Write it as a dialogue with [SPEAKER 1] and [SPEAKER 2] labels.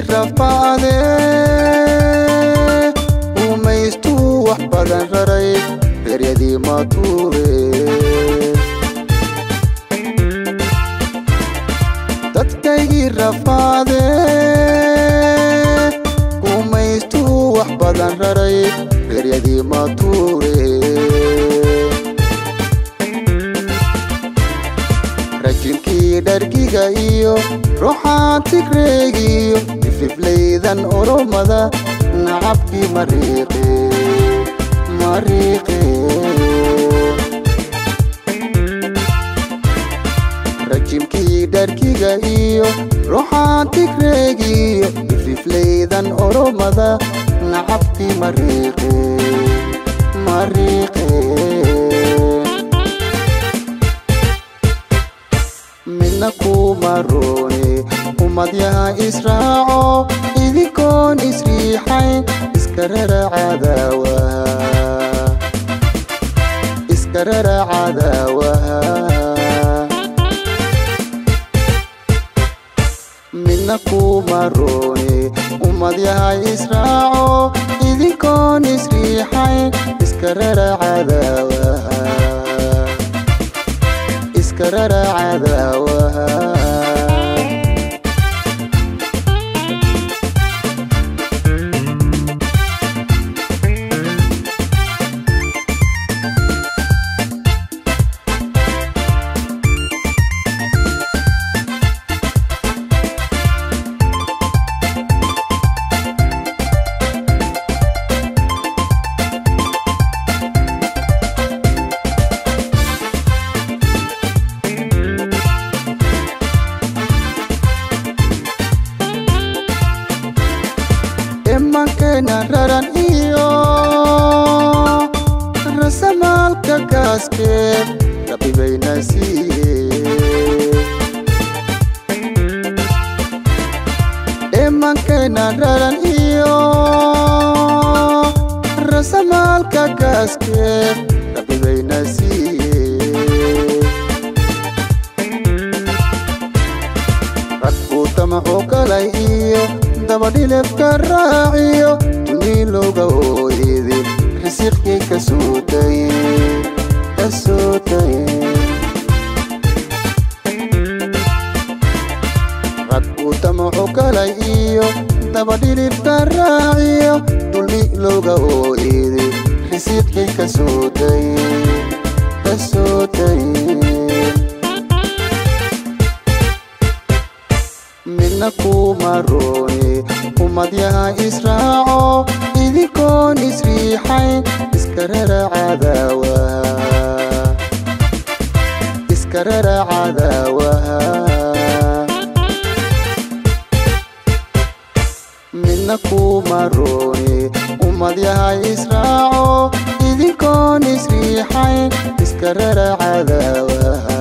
[SPEAKER 1] rafaade umaystu wax badan raray beryadii ma tuure dadkaygii rafaade umaystu wax badan raray beryadii ma tuure rajimkii dhargiga iyo ruuxaan tigreegiyo ififlaydan oromada nacabkii mariiqe rajimkii dhargiga iyo ruuxaan tigreegiyo ififlaydan oromada nacabkii mariiqe midna kuma roone ummadyaha israaco idinkoon isriixayn iska rara cadaawaha midna kuma roone ummadyaha israaco idinkoon isriixayn iska rara cadaawaha mankena raran iyo rasamaalka kaaske rabbi bayna siiye mankena raran iyo rasamaalka kaaske rabbi bayna siiye radku tamaxo kalay iyo dabadhilefka raaciyo dunilowga oo idin risiqkii ka sootay radku tamaxo kalay iyo dabadhilefka raaciyo dunilowga oo idin risiqkii ka sootay midna kuma roone ummadyaha israaco idinkoon isriixayn iska rara cadaawaha midna kuma roone ummadyaha israaco idinkoon isriixayn iska rara cadaawaha